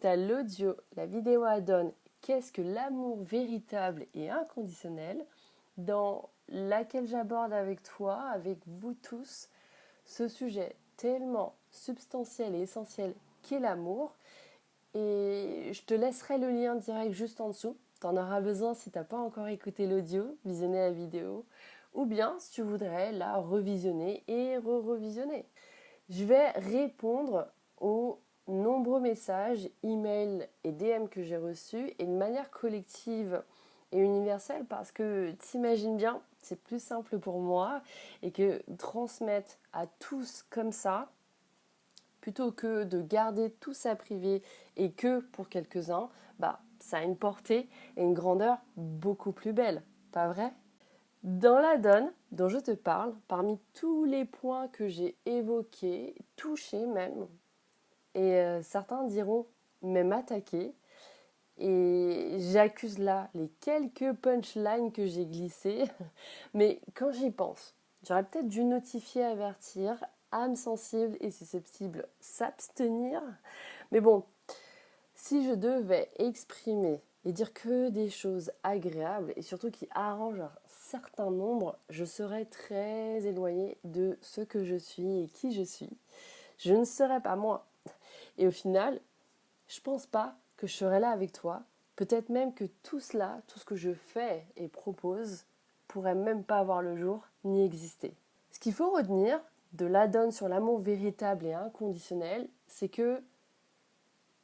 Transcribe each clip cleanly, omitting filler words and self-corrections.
c'est à l'audio, la vidéo add-on Qu'est-ce que l'amour véritable et inconditionnel, dans laquelle j'aborde avec toi, avec vous tous, ce sujet tellement substantiel et essentiel qu'est l'amour. Et je te laisserai le lien direct juste en dessous. T'en auras besoin si t'as pas encore écouté l'audio, visionner la vidéo, ou bien si tu voudrais la revisionner et re-revisionner. Je vais répondre aux nombreux messages, emails et DM que j'ai reçus et de manière collective et universelle parce que t'imagines bien, c'est plus simple pour moi et que transmettre à tous comme ça, plutôt que de garder tout ça privé et que pour quelques-uns, ça a une portée et une grandeur beaucoup plus belle, pas vrai ? Dans la donne dont je te parle, parmi tous les points que j'ai évoqués, touchés même, et certains diront même attaqués, et j'accuse là les quelques punchlines que j'ai glissées, mais quand j'y pense, j'aurais peut-être dû notifier, avertir, âme sensible et susceptible s'abstenir, mais bon, si je devais exprimer et dire que des choses agréables et surtout qui arrangent un certain nombre, je serais très éloignée de ce que je suis et qui je suis. Je ne serais pas moi. Et au final, je pense pas que je serais là avec toi. Peut-être même que tout cela, tout ce que je fais et propose, pourrait même pas avoir le jour ni exister. Ce qu'il faut retenir de l'add-on sur l'amour véritable et inconditionnel, c'est que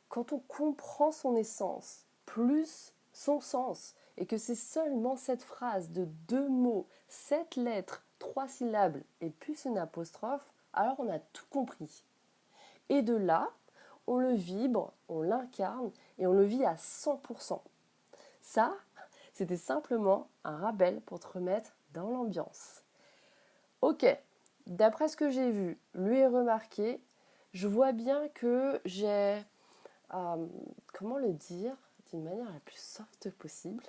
quand on comprend son essence, plus son sens, et que c'est seulement cette phrase de 2 mots, 7 lettres, 3 syllabes et plus une apostrophe, alors on a tout compris. Et de là, on le vibre, on l'incarne et on le vit à 100%. Ça, c'était simplement un rappel pour te remettre dans l'ambiance. Ok, d'après ce que j'ai vu, lu et remarqué, je vois bien que j'ai comment le dire d'une manière la plus soft possible.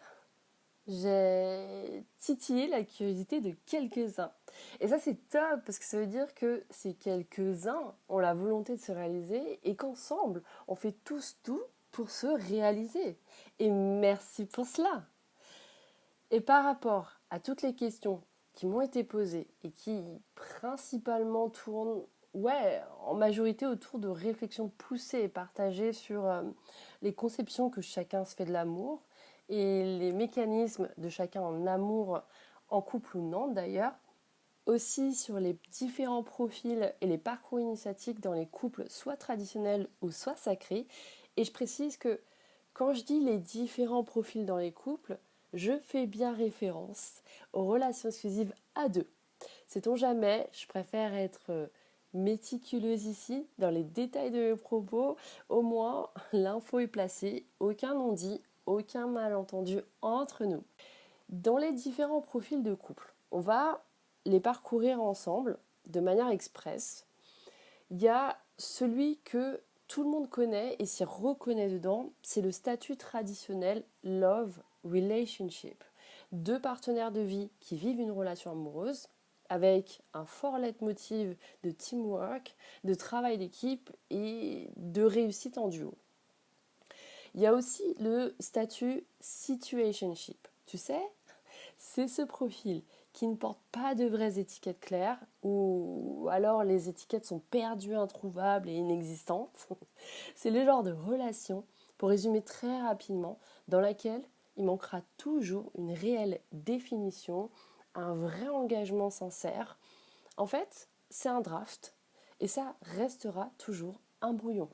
J'ai titillé la curiosité de quelques-uns. Et ça, c'est top parce que ça veut dire que ces quelques-uns ont la volonté de se réaliser et qu'ensemble, on fait tous tout pour se réaliser. Et merci pour cela. Et par rapport à toutes les questions qui m'ont été posées et qui principalement tournent en majorité autour de réflexions poussées et partagées sur les conceptions que chacun se fait de l'amour et les mécanismes de chacun en amour, en couple ou non d'ailleurs. Aussi sur les différents profils et les parcours initiatiques dans les couples soit traditionnels ou soit sacrés. Et je précise que quand je dis les différents profils dans les couples, je fais bien référence aux relations exclusives à deux. Sait-on jamais, je préfère être méticuleuse ici dans les détails de mes propos. Au moins, l'info est placée, aucun non-dit, aucun malentendu entre nous. Dans les différents profils de couple, on va les parcourir ensemble de manière express. Il y a celui que tout le monde connaît et s'y reconnaît dedans, c'est le statut traditionnel Love Relationship. Deux partenaires de vie qui vivent une relation amoureuse avec un fort leitmotiv de teamwork, de travail d'équipe et de réussite en duo. Il y a aussi le statut situationship. Tu sais, c'est ce profil qui ne porte pas de vraies étiquettes claires ou alors les étiquettes sont perdues, introuvables et inexistantes. C'est le genre de relation, pour résumer très rapidement, dans laquelle il manquera toujours une réelle définition, un vrai engagement sincère. En fait, c'est un draft et ça restera toujours un brouillon.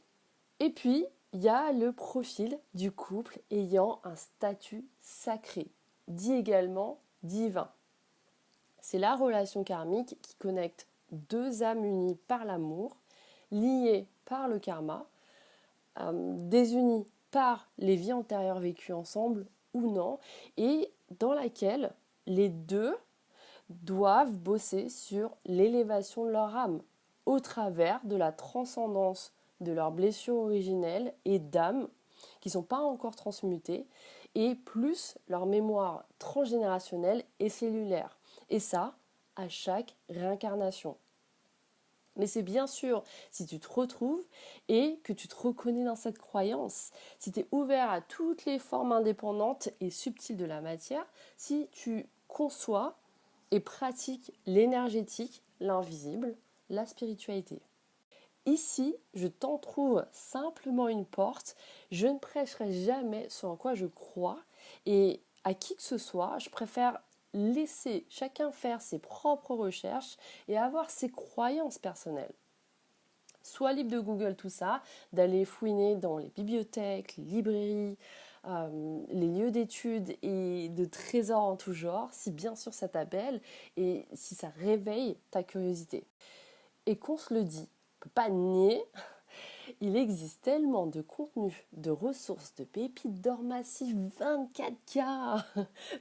Et puis, il y a le profil du couple ayant un statut sacré, dit également divin. C'est la relation karmique qui connecte deux âmes unies par l'amour, liées par le karma, désunies par les vies antérieures vécues ensemble ou non, et dans laquelle les deux doivent bosser sur l'élévation de leur âme au travers de la transcendance de leurs blessures originelles et d'âmes qui ne sont pas encore transmutées et plus leur mémoire transgénérationnelle et cellulaire. Et ça, à chaque réincarnation. Mais c'est bien sûr si tu te retrouves et que tu te reconnais dans cette croyance, si tu es ouvert à toutes les formes indépendantes et subtiles de la matière, si tu conçois et pratiques l'énergétique, l'invisible, la spiritualité. Ici, je t'entrouvre simplement une porte, je ne prêcherai jamais ce en quoi je crois et à qui que ce soit, je préfère laisser chacun faire ses propres recherches et avoir ses croyances personnelles. Sois libre de Google tout ça, d'aller fouiner dans les bibliothèques, les librairies, les lieux d'études et de trésors en tout genre, si bien sûr ça t'appelle et si ça réveille ta curiosité. Et qu'on se le dit, on ne peut pas nier, il existe tellement de contenus, de ressources, de pépites d'or massif 24K.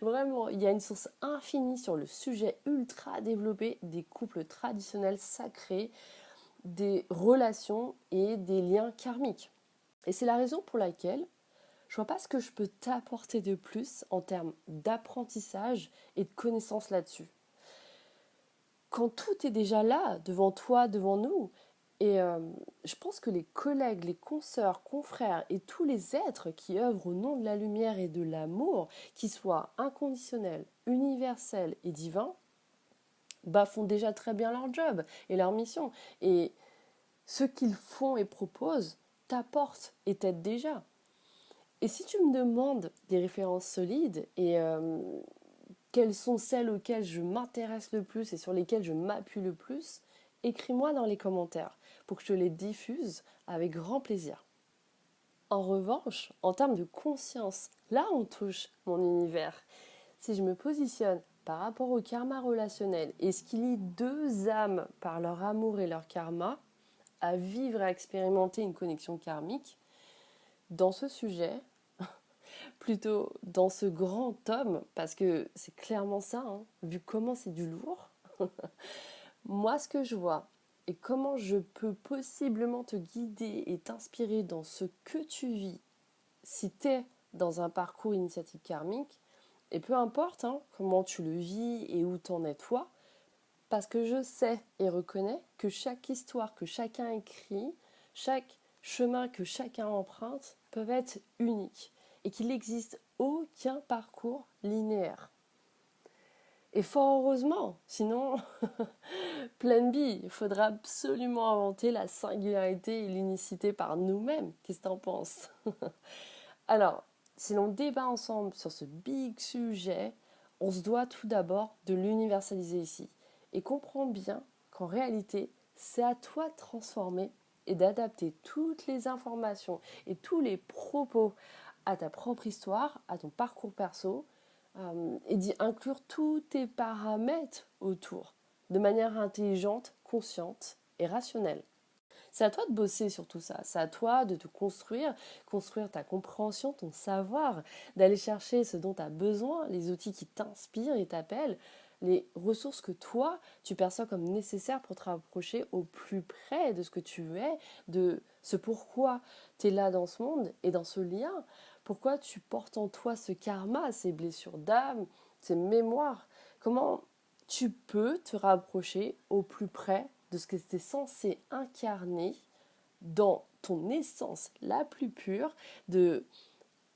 Vraiment, il y a une source infinie sur le sujet ultra développé des couples traditionnels sacrés, des relations et des liens karmiques. Et c'est la raison pour laquelle je vois pas ce que je peux t'apporter de plus en termes d'apprentissage et de connaissances là-dessus. Quand tout est déjà là, devant toi, devant nous, et je pense que les collègues, les consoeurs, confrères et tous les êtres qui œuvrent au nom de la lumière et de l'amour, qui soient inconditionnels, universels et divins, bah, font déjà très bien leur job et leur mission. Et ce qu'ils font et proposent t'apporte et t'aide déjà. Et si tu me demandes des références solides et quelles sont celles auxquelles je m'intéresse le plus et sur lesquelles je m'appuie le plus, écris-moi dans les commentaires pour que je les diffuse avec grand plaisir. En revanche, en termes de conscience, là on touche mon univers. Si je me positionne par rapport au karma relationnel et ce qui lie deux âmes par leur amour et leur karma à vivre et à expérimenter une connexion karmique, dans ce sujet, plutôt dans ce grand tome, parce que c'est clairement ça, hein, vu comment c'est du lourd, moi ce que je vois et comment je peux possiblement te guider et t'inspirer dans ce que tu vis si tu es dans un parcours initiatique karmique, et peu importe hein, comment tu le vis et où t'en es toi, parce que je sais et reconnais que chaque histoire que chacun écrit, chaque chemin que chacun emprunte peuvent être uniques et qu'il n'existe aucun parcours linéaire. Et fort heureusement, sinon, plan B, il faudra absolument inventer la singularité et l'unicité par nous-mêmes. Qu'est-ce que t'en penses? Alors, si l'on débat ensemble sur ce big sujet, on se doit tout d'abord de l'universaliser ici. Et comprends bien qu'en réalité, c'est à toi de transformer et d'adapter toutes les informations et tous les propos à ta propre histoire, à ton parcours perso, et d'y inclure tous tes paramètres autour, de manière intelligente, consciente et rationnelle. C'est à toi de bosser sur tout ça, c'est à toi de te construire, construire ta compréhension, ton savoir, d'aller chercher ce dont tu as besoin, les outils qui t'inspirent et t'appellent, les ressources que toi, tu perçois comme nécessaires pour te rapprocher au plus près de ce que tu es, de ce pourquoi tu es là dans ce monde et dans ce lien, pourquoi tu portes en toi ce karma, ces blessures d'âme, ces mémoires, comment tu peux te rapprocher au plus près de ce que tu es censé incarner dans ton essence la plus pure, de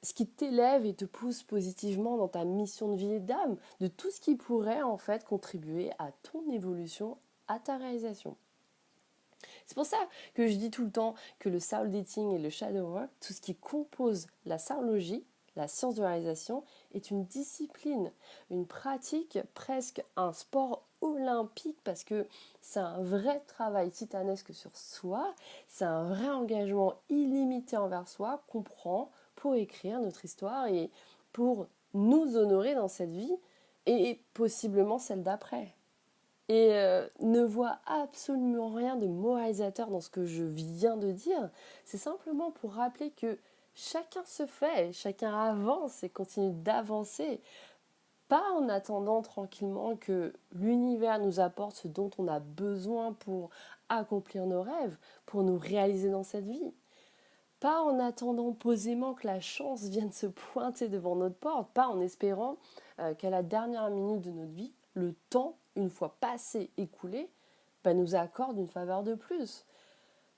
ce qui t'élève et te pousse positivement dans ta mission de vie et d'âme, de tout ce qui pourrait en fait contribuer à ton évolution, à ta réalisation. C'est pour ça que je dis tout le temps que le soul dating et le shadow work, tout ce qui compose la soulologie, la science de la réalisation, est une discipline, une pratique, presque un sport olympique parce que c'est un vrai travail titanesque sur soi, c'est un vrai engagement illimité envers soi qu'on prend pour écrire notre histoire et pour nous honorer dans cette vie et possiblement celle d'après. Et ne vois absolument rien de moralisateur dans ce que je viens de dire. C'est simplement pour rappeler que chacun se fait, chacun avance et continue d'avancer. Pas en attendant tranquillement que l'univers nous apporte ce dont on a besoin pour accomplir nos rêves, pour nous réaliser dans cette vie. Pas en attendant posément que la chance vienne se pointer devant notre porte, pas en espérant qu'à la dernière minute de notre vie, le temps, une fois passé, écoulé, nous accorde une faveur de plus.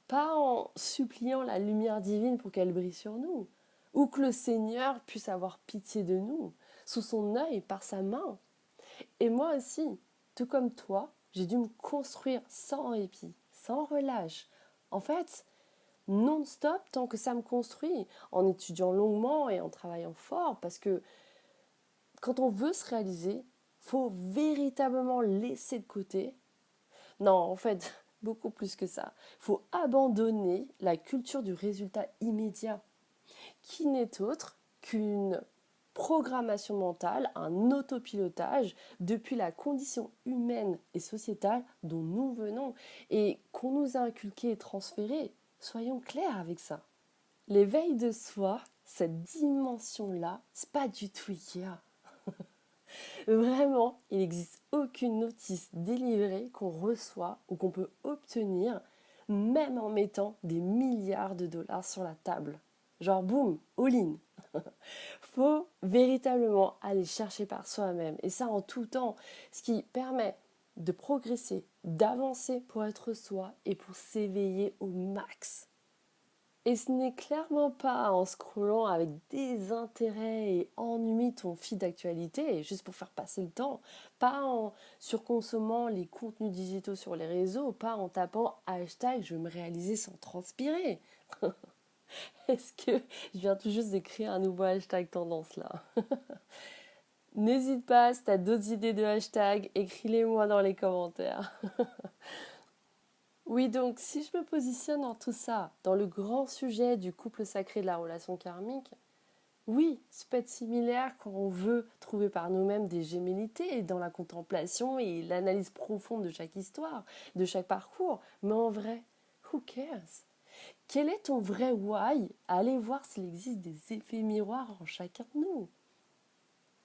Pas en suppliant la lumière divine pour qu'elle brille sur nous, ou que le Seigneur puisse avoir pitié de nous, sous son œil, par sa main. Et moi aussi, tout comme toi, j'ai dû me construire sans répit, sans relâche. En fait, non-stop tant que ça me construit, en étudiant longuement et en travaillant fort, parce que quand on veut se réaliser, faut véritablement laisser de côté. Non, en fait, beaucoup plus que ça. Il faut abandonner la culture du résultat immédiat, qui n'est autre qu'une programmation mentale, un autopilotage depuis la condition humaine et sociétale dont nous venons et qu'on nous a inculqué et transféré. Soyons clairs avec ça. L'éveil de soi, cette dimension-là, c'est pas du tout hier. Vraiment, il n'existe aucune notice délivrée qu'on reçoit ou qu'on peut obtenir, même en mettant des milliards de dollars sur la table. Genre boum, all-in. Faut véritablement aller chercher par soi-même, et ça en tout temps, ce qui permet de progresser, d'avancer pour être soi et pour s'éveiller au max. Et ce n'est clairement pas en scrollant avec désintérêt et ennui ton feed d'actualité, juste pour faire passer le temps, pas en surconsommant les contenus digitaux sur les réseaux, pas en tapant hashtag je veux me réaliser sans transpirer. Est-ce que je viens tout juste d'écrire un nouveau hashtag tendance là? N'hésite pas, si tu as d'autres idées de hashtag, écris-les-moi dans les commentaires. Oui, donc si je me positionne dans tout ça, dans le grand sujet du couple sacré de la relation karmique, oui, ça peut être similaire quand on veut trouver par nous-mêmes des gémellités dans la contemplation et l'analyse profonde de chaque histoire, de chaque parcours. Mais en vrai, who cares? Quel est ton vrai why? Allez voir s'il existe des effets miroirs en chacun de nous.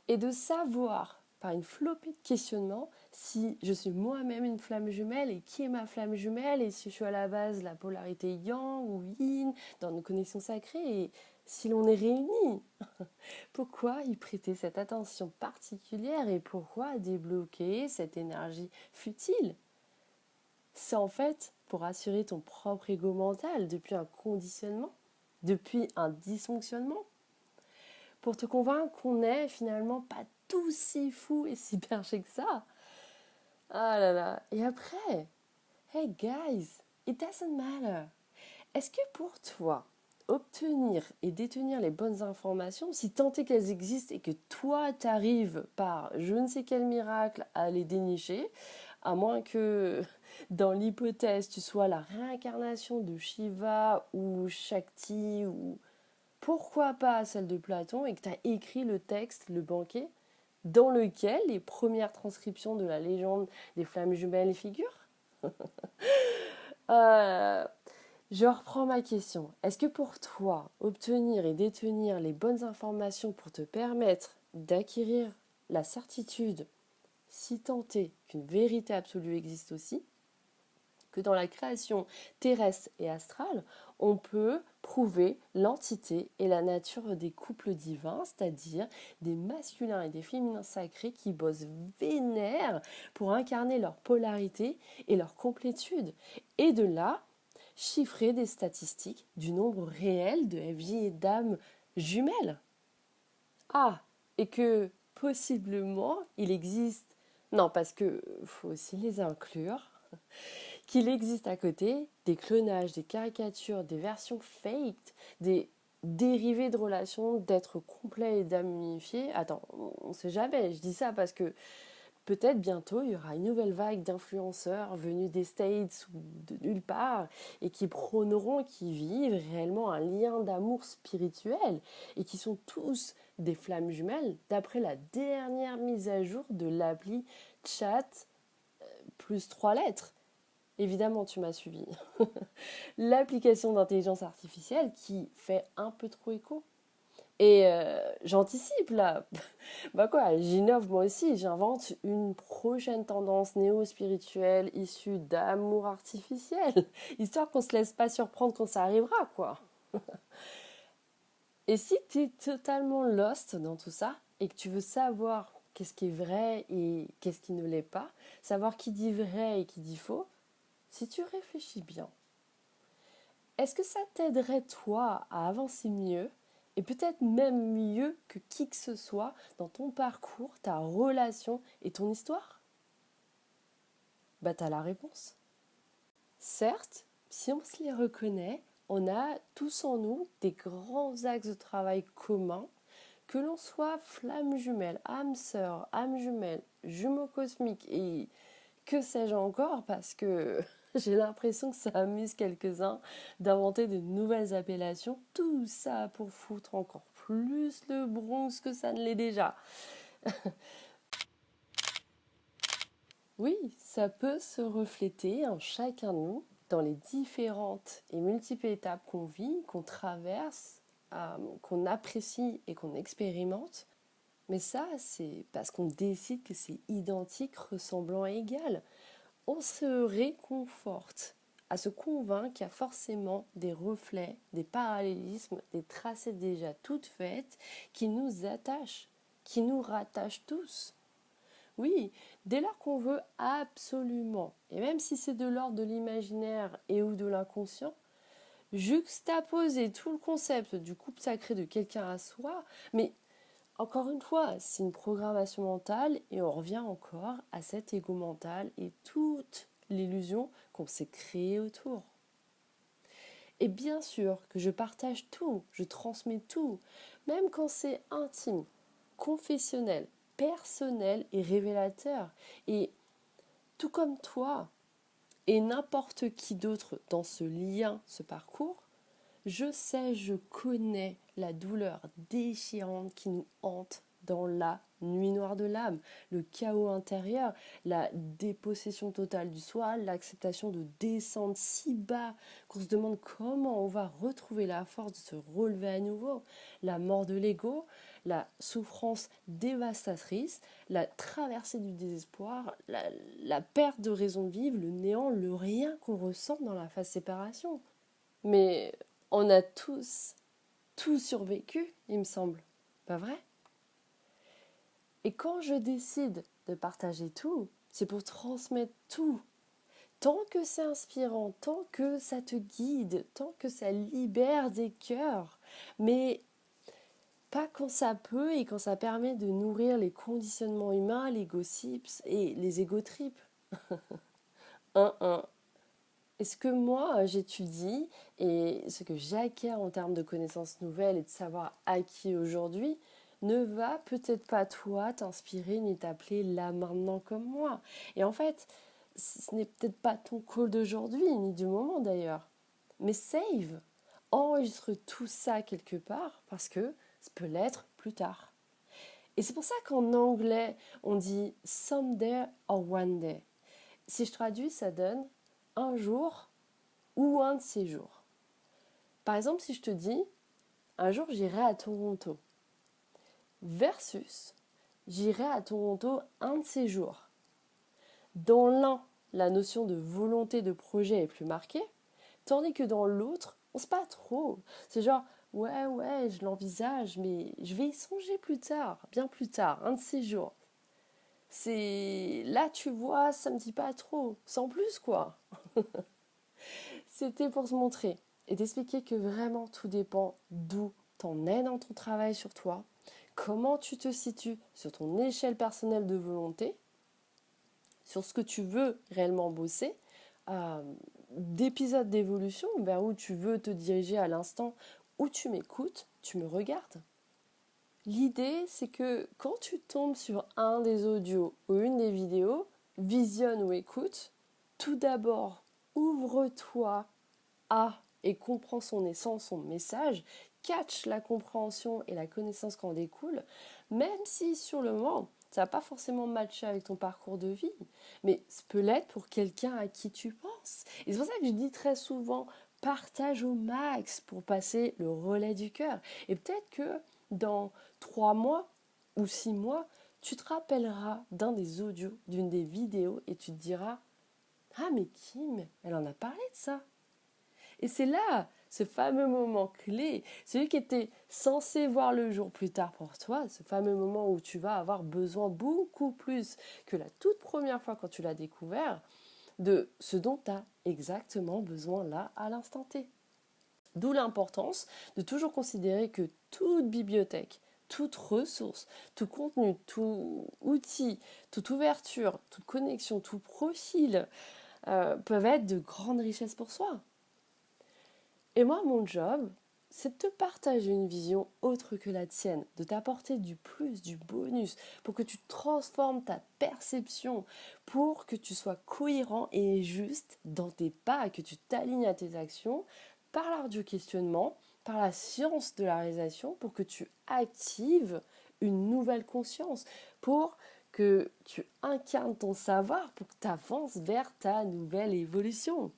Et de savoir, par une flopée de questionnements, si je suis moi-même une flamme jumelle et qui est ma flamme jumelle et si je suis à la base la polarité yang ou yin dans nos connexions sacrées et si l'on est réunis. Pourquoi y prêter cette attention particulière et pourquoi débloquer cette énergie futile? C'est en fait pour assurer ton propre ego mental depuis un conditionnement, depuis un dysfonctionnement, pour te convaincre qu'on n'est finalement pas tout si fou et si perché que ça. Ah là là. Et après, hey guys, it doesn't matter. Est-ce que pour toi, obtenir et détenir les bonnes informations, si tant est qu'elles existent et que toi t'arrives par je ne sais quel miracle à les dénicher, à moins que dans l'hypothèse tu sois la réincarnation de Shiva ou Shakti ou pourquoi pas celle de Platon et que tu as écrit le texte, le banquet, dans lequel les premières transcriptions de la légende des flammes jumelles figurent. Je reprends ma question. Est-ce que pour toi, obtenir et détenir les bonnes informations pour te permettre d'acquérir la certitude, si tant est qu'une vérité absolue existe aussi, que dans la création terrestre et astrale, on peut prouver l'entité et la nature des couples divins, c'est-à-dire des masculins et des féminins sacrés qui bossent vénère pour incarner leur polarité et leur complétude. Et de là, chiffrer des statistiques du nombre réel de FJ et d'âmes jumelles. Ah, et que possiblement il existe, non parce que faut aussi les inclure, qu'il existe à côté des clonages, des caricatures, des versions faked, des dérivés de relations d'êtres complets et d'âmes unifiées. Attends, on ne sait jamais, je dis ça parce que peut-être bientôt il y aura une nouvelle vague d'influenceurs venus des States ou de nulle part et qui prôneront, qui vivent réellement un lien d'amour spirituel et qui sont tous des flammes jumelles d'après la dernière mise à jour de l'appli Chat plus 3 lettres. Évidemment, tu m'as suivi. L'application d'intelligence artificielle qui fait un peu trop écho. Et j'anticipe là. Bah quoi, j'innove moi aussi. J'invente une prochaine tendance néo-spirituelle issue d'amour artificiel. Histoire qu'on se laisse pas surprendre quand ça arrivera, quoi. Et si tu es totalement lost dans tout ça et que tu veux savoir qu'est-ce qui est vrai et qu'est-ce qui ne l'est pas, savoir qui dit vrai et qui dit faux, si tu réfléchis bien, est-ce que ça t'aiderait toi à avancer mieux et peut-être même mieux que qui que ce soit dans ton parcours, ta relation et ton histoire? Bah t'as la réponse. Certes, si on se les reconnaît, on a tous en nous des grands axes de travail communs, que l'on soit flamme jumelle, âme sœur, âme jumelle, jumeaux cosmiques et que sais-je encore, parce que j'ai l'impression que ça amuse quelques-uns d'inventer de nouvelles appellations, tout ça pour foutre encore plus le bronze que ça ne l'est déjà. Oui, ça peut se refléter en chacun de nous dans les différentes et multiples étapes qu'on vit, qu'on traverse, qu'on apprécie et qu'on expérimente. Mais ça, c'est parce qu'on décide que c'est identique, ressemblant et égal. On se réconforte à se convaincre qu'il y a forcément des reflets, des parallélismes, des tracés déjà toutes faites qui nous attachent, qui nous rattachent tous. Oui, dès lors qu'on veut absolument, et même si c'est de l'ordre de l'imaginaire et ou de l'inconscient, juxtaposer tout le concept du couple sacré de quelqu'un à soi, mais encore une fois, c'est une programmation mentale et on revient encore à cet ego mental et toute l'illusion qu'on s'est créée autour. Et bien sûr que je partage tout, je transmets tout, même quand c'est intime, confessionnel, personnel et révélateur. Et tout comme toi et n'importe qui d'autre dans ce lien, ce parcours, je sais, je connais la douleur déchirante qui nous hante dans la nuit noire de l'âme, le chaos intérieur, la dépossession totale du soi, l'acceptation de descendre si bas qu'on se demande comment on va retrouver la force de se relever à nouveau, la mort de l'ego, la souffrance dévastatrice, la traversée du désespoir, la perte de raison de vivre, le néant, le rien qu'on ressent dans la phase séparation. Mais on a tous tout survécu, il me semble. Pas vrai? Et quand je décide de partager tout, c'est pour transmettre tout. Tant que c'est inspirant, tant que ça te guide, tant que ça libère des cœurs. Mais pas quand ça peut et quand ça permet de nourrir les conditionnements humains, les gossips et les égotripes. Un. Et ce que moi j'étudie et ce que j'acquiers en termes de connaissances nouvelles et de savoir acquis aujourd'hui ne va peut-être pas toi t'inspirer ni t'appeler là maintenant comme moi. Et en fait, ce n'est peut-être pas ton call d'aujourd'hui ni du moment d'ailleurs. Mais save, enregistre tout ça quelque part parce que ça peut l'être plus tard. Et c'est pour ça qu'en anglais on dit someday or one day. Si je traduis, ça donne un jour ou un de ces jours. Par exemple, si je te dis, un jour j'irai à Toronto, versus j'irai à Toronto un de ces jours. Dans l'un, la notion de volonté de projet est plus marquée, tandis que dans l'autre, on ne sait pas trop. C'est genre, ouais, je l'envisage, mais je vais y songer plus tard, bien plus tard, un de ces jours. C'est là, tu vois, ça me dit pas trop, sans plus quoi. C'était pour te montrer et t'expliquer que vraiment tout dépend d'où t'en es dans ton travail sur toi, comment tu te situes sur ton échelle personnelle de volonté, sur ce que tu veux réellement bosser, d'épisodes d'évolution vers où tu veux te diriger à l'instant où tu m'écoutes, tu me regardes. L'idée, c'est que quand tu tombes sur un des audios ou une des vidéos, visionne ou écoute, tout d'abord, ouvre-toi et comprend son essence, son message, catch la compréhension et la connaissance qu'en découle, même si sur le moment, ça n'a pas forcément matché avec ton parcours de vie, mais ça peut l'être pour quelqu'un à qui tu penses. Et c'est pour ça que je dis très souvent, partage au max pour passer le relais du cœur. Et peut-être que dans 3 mois ou 6 mois, tu te rappelleras d'un des audios, d'une des vidéos, et tu te diras « Ah mais Kim, elle en a parlé de ça !» Et c'est là, ce fameux moment clé, celui qui était censé voir le jour plus tard pour toi, ce fameux moment où tu vas avoir besoin beaucoup plus que la toute première fois quand tu l'as découvert, de ce dont tu as exactement besoin là à l'instant T. D'où l'importance de toujours considérer que toute bibliothèque, toute ressource, tout contenu, tout outil, toute ouverture, toute connexion, tout profil peuvent être de grandes richesses pour soi. Et moi, mon job, c'est de te partager une vision autre que la tienne, de t'apporter du plus, du bonus, pour que tu transformes ta perception, pour que tu sois cohérent et juste dans tes pas, que tu t'alignes à tes actions par l'art du questionnement, par la science de la réalisation, pour que tu actives une nouvelle conscience, pour que tu incarnes ton savoir, pour que tu avances vers ta nouvelle évolution.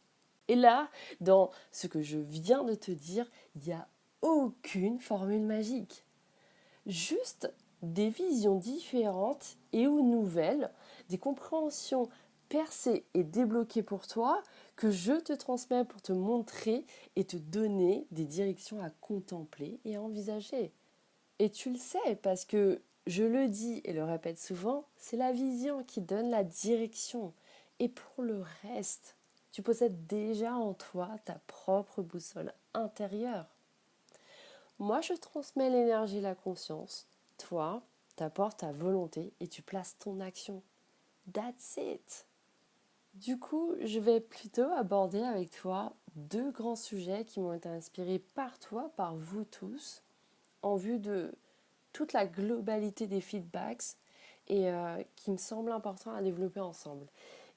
Et là, dans ce que je viens de te dire, il n'y a aucune formule magique. Juste des visions différentes et ou nouvelles, des compréhensions percées et débloquées pour toi que je te transmets pour te montrer et te donner des directions à contempler et à envisager. Et tu le sais parce que je le dis et le répète souvent, c'est la vision qui donne la direction. Et pour le reste, tu possèdes déjà en toi ta propre boussole intérieure. Moi, je transmets l'énergie et la conscience. Toi, tu apportes ta volonté et tu places ton action. That's it. Du coup, je vais plutôt aborder avec toi deux grands sujets qui m'ont été inspirés par toi, par vous tous, en vue de toute la globalité des feedbacks et qui me semble important à développer ensemble.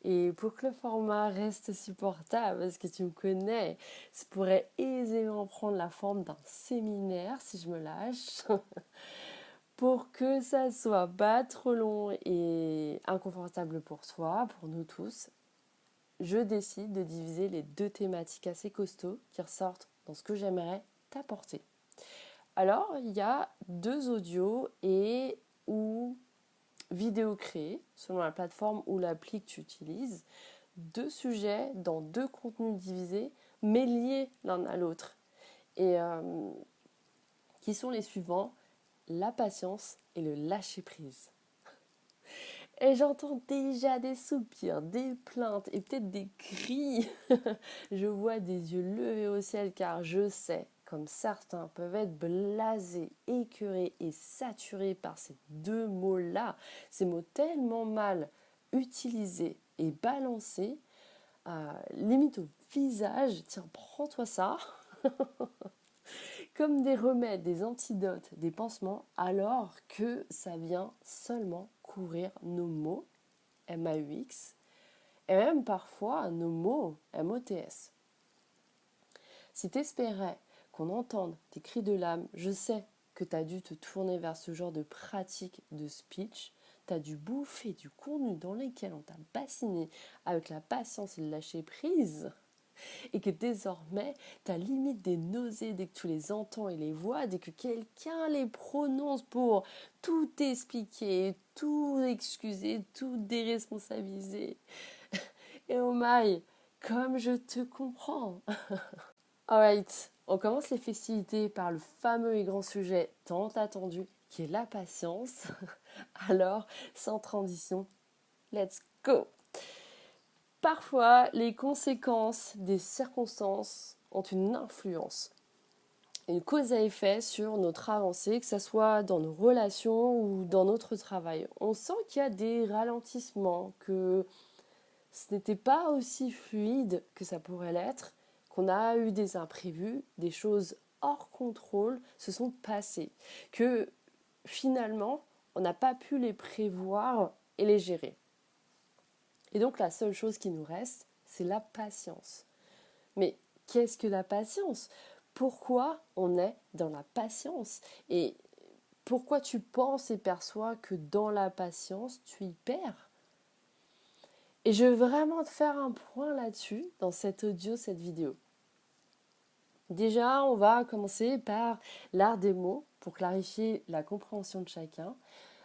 Et pour que le format reste supportable, parce que tu me connais, ça pourrait aisément prendre la forme d'un séminaire si je me lâche. Pour que ça soit pas trop long et inconfortable pour toi, pour nous tous, je décide de diviser les deux thématiques assez costauds qui ressortent dans ce que j'aimerais t'apporter. Alors, il y a deux audios et ou vidéos créées, selon la plateforme ou l'appli que tu utilises, deux sujets dans deux contenus divisés, mais liés l'un à l'autre. Et qui sont les suivants, la patience et le lâcher-prise. Et j'entends déjà des soupirs, des plaintes et peut-être des cris. Je vois des yeux levés au ciel car je sais, comme certains peuvent être blasés, écœurés et saturés par ces deux mots-là, ces mots tellement mal utilisés et balancés, limite au visage, tiens, prends-toi ça, comme des remèdes, des antidotes, des pansements, alors que ça vient seulement couvrir nos mots, MAUX, et même parfois nos mots, MOTS. Si t'espérais qu'on entende tes cris de l'âme, je sais que tu as dû te tourner vers ce genre de pratique de speech, tu as dû bouffer du contenu dans lequel on t'a bassiné avec la patience et le lâcher prise, et que désormais, tu as limite des nausées dès que tu les entends et les vois, dès que quelqu'un les prononce pour tout expliquer, tout excuser, tout déresponsabiliser. Et oh my, comme je te comprends. Alright, on commence les festivités par le fameux et grand sujet tant attendu qui est la patience. Alors, sans transition, let's go! Parfois, les conséquences des circonstances ont une influence, une cause à effet sur notre avancée, que ce soit dans nos relations ou dans notre travail. On sent qu'il y a des ralentissements, que ce n'était pas aussi fluide que ça pourrait l'être, qu'on a eu des imprévus, des choses hors contrôle se sont passées, que finalement, on n'a pas pu les prévoir et les gérer. Et donc la seule chose qui nous reste, c'est la patience. Mais qu'est-ce que la patience? Pourquoi on est dans la patience? Et pourquoi tu penses et perçois que dans la patience, tu y perds? Et je veux vraiment te faire un point là-dessus dans cet audio, cette vidéo. Déjà, on va commencer par l'art des mots pour clarifier la compréhension de chacun.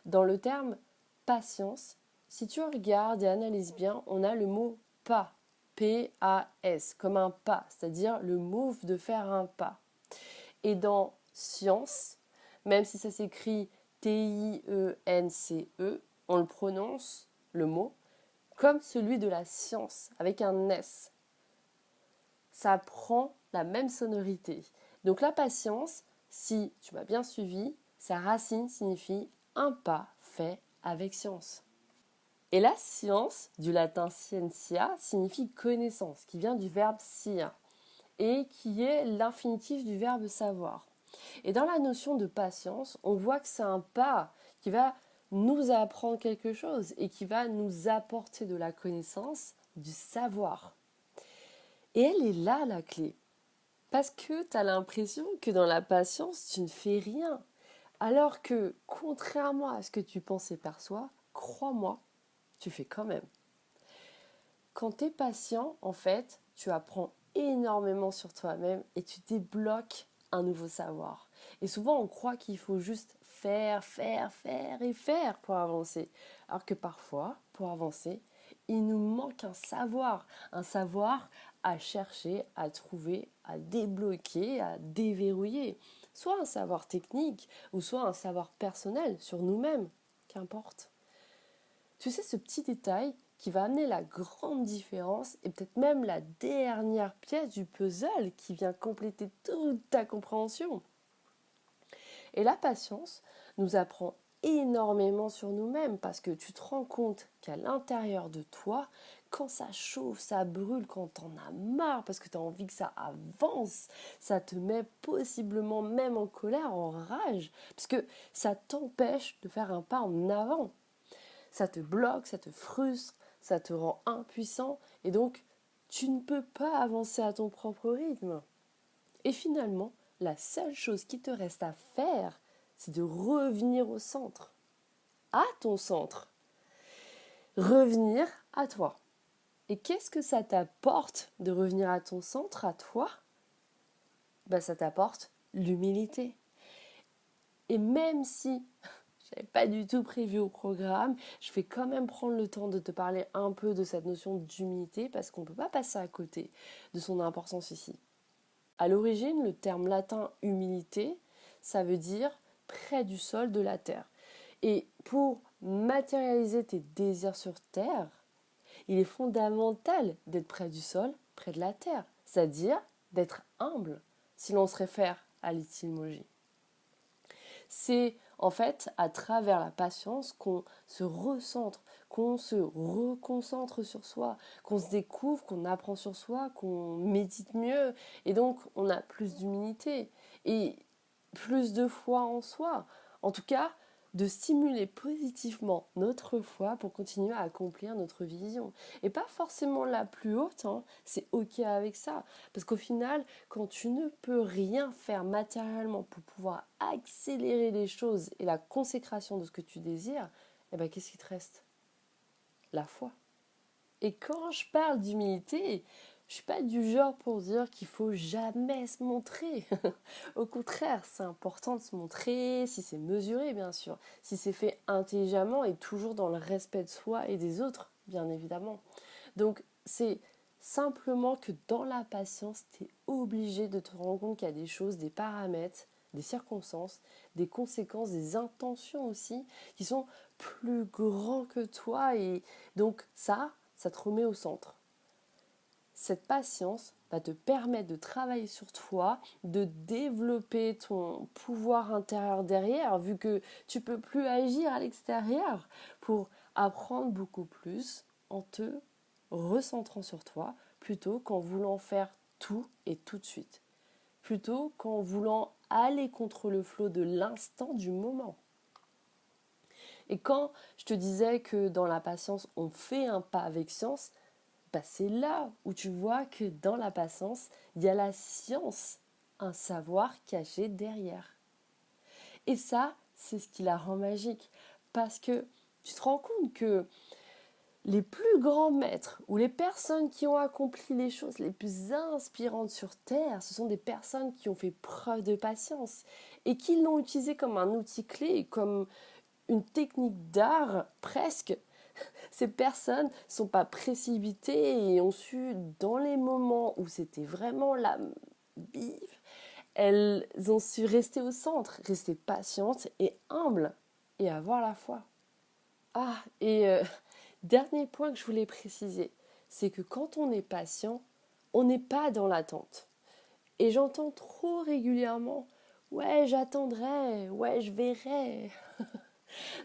Dans le terme patience, si tu regardes et analyses bien, on a le mot pas, P-A-S, comme un pas, c'est-à-dire le move de faire un pas. Et dans science, même si ça s'écrit T-I-E-N-C-E, on le prononce, le mot, comme celui de la science, avec un S. Ça prend la même sonorité. Donc la patience, si tu m'as bien suivi, sa racine signifie un pas fait avec science. Et la science, du latin scientia, signifie connaissance, qui vient du verbe scia, et qui est l'infinitif du verbe savoir. Et dans la notion de patience, on voit que c'est un pas qui va nous apprendre quelque chose et qui va nous apporter de la connaissance, du savoir. Et elle est là la clé. Parce que tu as l'impression que dans la patience, tu ne fais rien. Alors que, contrairement à ce que tu penses et perçois, crois-moi, tu fais quand même. Quand tu es patient, en fait, tu apprends énormément sur toi-même et tu débloques un nouveau savoir. Et souvent, on croit qu'il faut juste faire et faire pour avancer. Alors que parfois, pour avancer, il nous manque un savoir à chercher, à trouver, à débloquer, à déverrouiller. Soit un savoir technique ou soit un savoir personnel sur nous-mêmes, qu'importe. Tu sais, ce petit détail qui va amener la grande différence et peut-être même la dernière pièce du puzzle qui vient compléter toute ta compréhension. Et la patience nous apprend énormément sur nous-mêmes parce que tu te rends compte qu'à l'intérieur de toi, quand ça chauffe, ça brûle, quand t'en as marre parce que tu as envie que ça avance, ça te met possiblement même en colère, en rage, parce que ça t'empêche de faire un pas en avant. Ça te bloque, ça te frustre, ça te rend impuissant et donc tu ne peux pas avancer à ton propre rythme. Et finalement, la seule chose qui te reste à faire, c'est de revenir au centre, à ton centre. Revenir à toi. Et qu'est-ce que ça t'apporte de revenir à ton centre, à toi ? Ça t'apporte l'humilité. Et même si je n'avais pas du tout prévu au programme, je vais quand même prendre le temps de te parler un peu de cette notion d'humilité parce qu'on ne peut pas passer à côté de son importance ici. À l'origine, le terme latin humilité, ça veut dire près du sol, de la terre. Et pour matérialiser tes désirs sur terre, il est fondamental d'être près du sol, près de la terre, c'est-à-dire d'être humble, si l'on se réfère à l'étymologie. C'est en fait à travers la patience qu'on se recentre, qu'on se reconcentre sur soi, qu'on se découvre, qu'on apprend sur soi, qu'on médite mieux et donc on a plus d'humilité et plus de foi en soi. En tout cas, de stimuler positivement notre foi pour continuer à accomplir notre vision. Et pas forcément la plus haute, c'est ok avec ça. Parce qu'au final, quand tu ne peux rien faire matériellement pour pouvoir accélérer les choses et la consécration de ce que tu désires, qu'est-ce qui te reste ? La foi. Et quand je parle d'humilité, je suis pas du genre pour dire qu'il faut jamais se montrer. Au contraire, c'est important de se montrer, si c'est mesuré bien sûr, si c'est fait intelligemment et toujours dans le respect de soi et des autres, bien évidemment. Donc c'est simplement que dans la patience, tu es obligé de te rendre compte qu'il y a des choses, des paramètres, des circonstances, des conséquences, des intentions aussi, qui sont plus grands que toi et donc ça te remet au centre. Cette patience va te permettre de travailler sur toi, de développer ton pouvoir intérieur derrière, vu que tu ne peux plus agir à l'extérieur, pour apprendre beaucoup plus en te recentrant sur toi, plutôt qu'en voulant faire tout et tout de suite. Plutôt qu'en voulant aller contre le flot de l'instant du moment. Et quand je te disais que dans la patience, on fait un pas avec science, c'est là où tu vois que dans la patience, il y a la science, un savoir caché derrière. Et ça, c'est ce qui la rend magique. Parce que tu te rends compte que les plus grands maîtres ou les personnes qui ont accompli les choses les plus inspirantes sur Terre, ce sont des personnes qui ont fait preuve de patience et qui l'ont utilisé comme un outil clé, comme une technique d'art presque. Ces personnes ne sont pas précipitées et ont su, dans les moments où c'était vraiment la bif, elles ont su rester au centre, rester patientes et humbles et avoir la foi. Dernier point que je voulais préciser, c'est que quand on est patient, on n'est pas dans l'attente. Et j'entends trop régulièrement, ouais, j'attendrai, ouais, je verrai.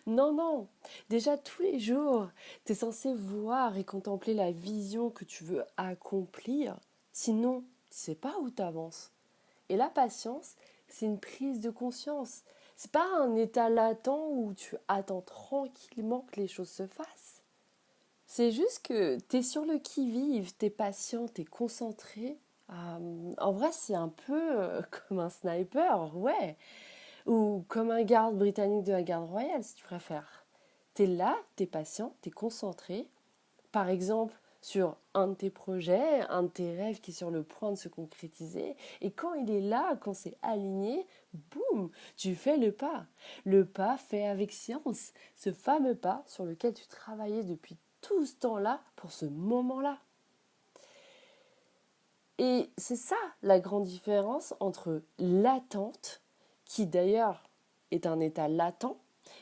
Non, non, déjà tous les jours, tu es censé voir et contempler la vision que tu veux accomplir, sinon, tu sais pas où tu avances. Et la patience, c'est une prise de conscience. C'est pas un état latent où tu attends tranquillement que les choses se fassent. C'est juste que tu es sur le qui-vive, tu es patient, tu es concentré. En vrai, c'est un peu comme un sniper, ouais. Ou comme un garde britannique de la garde royale, si tu préfères. T'es là, t'es patient, t'es concentré. Par exemple, sur un de tes projets, un de tes rêves qui est sur le point de se concrétiser. Et quand il est là, quand c'est aligné, boum, tu fais le pas. Le pas fait avec science. Ce fameux pas sur lequel tu travaillais depuis tout ce temps-là pour ce moment-là. Et c'est ça la grande différence entre l'attente, qui d'ailleurs est un état latent,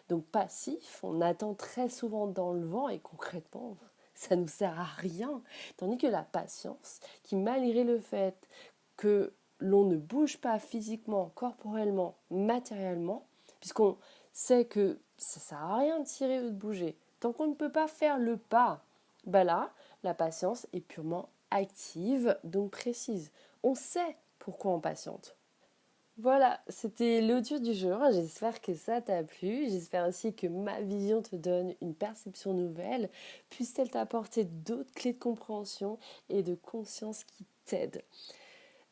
donc passif, on attend très souvent dans le vent et concrètement, ça ne nous sert à rien. Tandis que la patience, qui malgré le fait que l'on ne bouge pas physiquement, corporellement, matériellement, puisqu'on sait que ça ne sert à rien de tirer ou de bouger, tant qu'on ne peut pas faire le pas, bah là, la patience est purement active, donc précise. On sait pourquoi on patiente. Voilà, c'était l'audio du jour. J'espère que ça t'a plu. J'espère aussi que ma vision te donne une perception nouvelle. Puisse-t-elle t'apporter d'autres clés de compréhension et de conscience qui t'aident.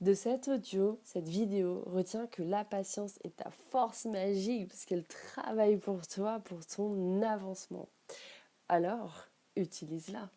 De cet audio, cette vidéo, retiens que la patience est ta force magique parce qu'elle travaille pour toi, pour ton avancement. Alors, utilise-la.